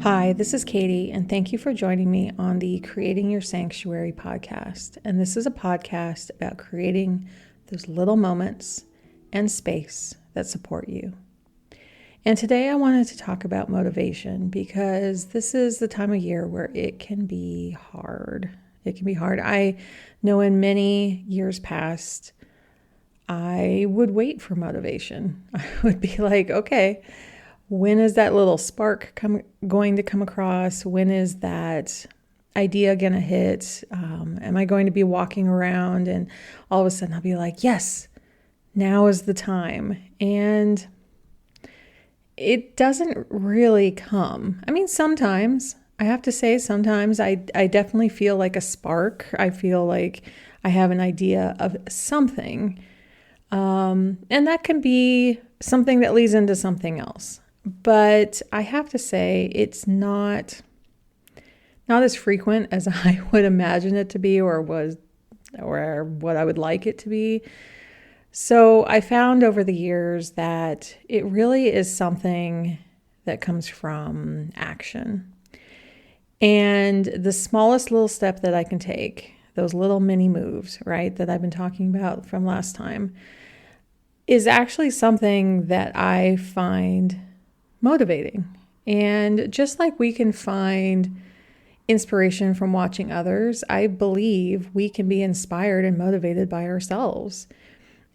Hi, this is Katie, and thank you for joining me on the Creating Your Sanctuary podcast. And this is a podcast about creating those little moments and space that support you. And today I wanted to talk about motivation because this is the time of year where it can be hard. It can be hard. I know in many years past, I would wait for motivation. I would be like, okay, when is that little spark going to come across? When is that idea going to hit? Am I going to be walking around and all of a sudden I'll be like, yes, now is the time. And it doesn't really come. I mean, sometimes, I have to say, sometimes I definitely feel like a spark. I feel like I have an idea of something. And that can be something that leads into something else. But I have to say it's not as frequent as I would imagine it to be or what I would like it to be. So I found over the years that it really is something that comes from action. And the smallest little step that I can take, those little mini moves, right, that I've been talking about from last time, is actually something that I find motivating. And just like we can find inspiration from watching others, I believe we can be inspired and motivated by ourselves.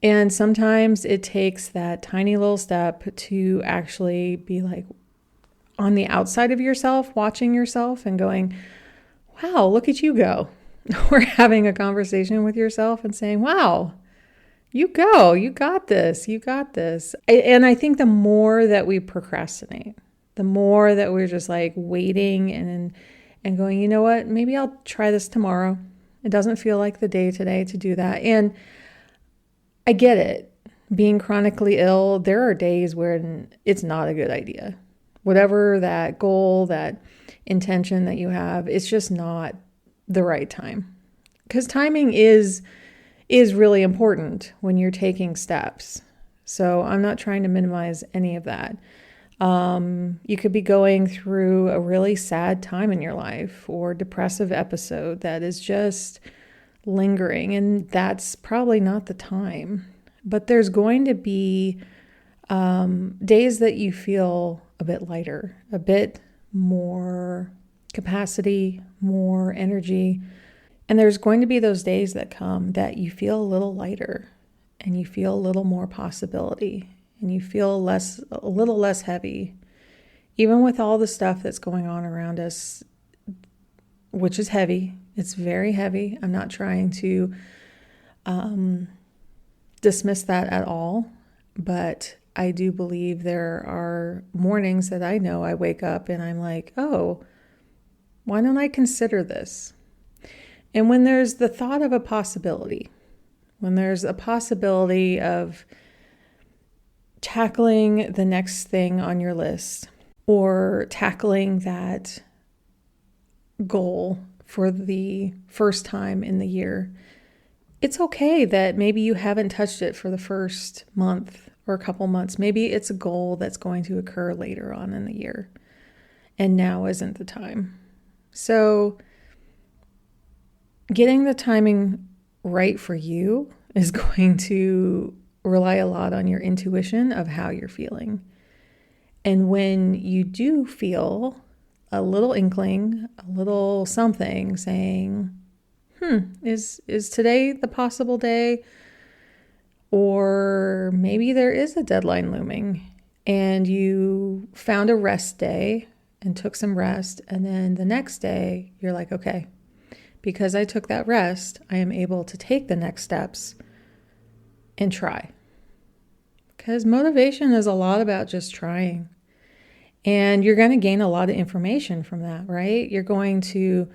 And sometimes it takes that tiny little step to actually be like on the outside of yourself, watching yourself and going, wow, look at you go. Or having a conversation with yourself and saying, wow, you go, you got this, you got this. And I think the more that we procrastinate, the more that we're just like waiting and going, you know what, maybe I'll try this tomorrow. It doesn't feel like the day today to do that. And I get it. Being chronically ill, there are days where it's not a good idea. Whatever that goal, that intention that you have, it's just not the right time. Because timing is really important when you're taking steps. So I'm not trying to minimize any of that. You could be going through a really sad time in your life or depressive episode that is just lingering, and that's probably not the time. But there's going to be days that you feel a bit lighter, a bit more capacity, more energy. And there's going to be those days that come that you feel a little lighter and you feel a little more possibility and you feel a little less heavy, even with all the stuff that's going on around us, which is heavy. It's very heavy. I'm not trying to dismiss that at all, but I do believe there are mornings that I know I wake up and I'm like, oh, why don't I consider this? And when there's the thought of a possibility, when there's a possibility of tackling the next thing on your list or tackling that goal for the first time in the year, it's okay that maybe you haven't touched it for the first month or a couple months. Maybe it's a goal that's going to occur later on in the year, and now isn't the time. So getting the timing right for you is going to rely a lot on your intuition of how you're feeling. And when you do feel a little inkling, a little something saying, is today the possible day? Or maybe there is a deadline looming and you found a rest day and took some rest. And then the next day you're like, okay, because I took that rest, I am able to take the next steps and try. Because motivation is a lot about just trying. And you're going to gain a lot of information from that, right? You're going to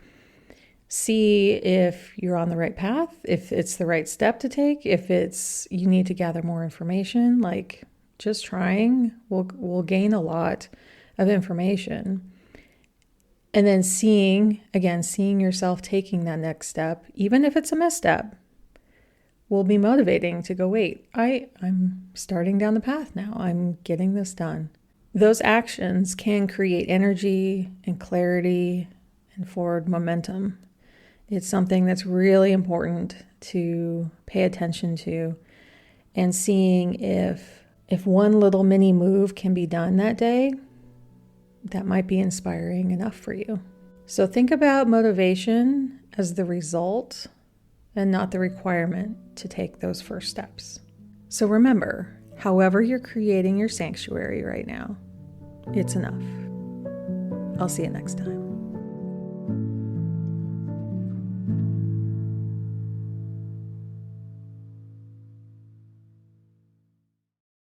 see if you're on the right path, if it's the right step to take, if you need to gather more information. Like just trying will gain a lot of information. And then seeing yourself taking that next step, even if it's a misstep, will be motivating to go, wait, I'm starting down the path now. I'm getting this done. Those actions can create energy and clarity and forward momentum. It's something that's really important to pay attention to, and seeing if one little mini move can be done that day, that might be inspiring enough for you. So think about motivation as the result and not the requirement to take those first steps. So remember, however you're creating your sanctuary right now, it's enough. I'll see you next time.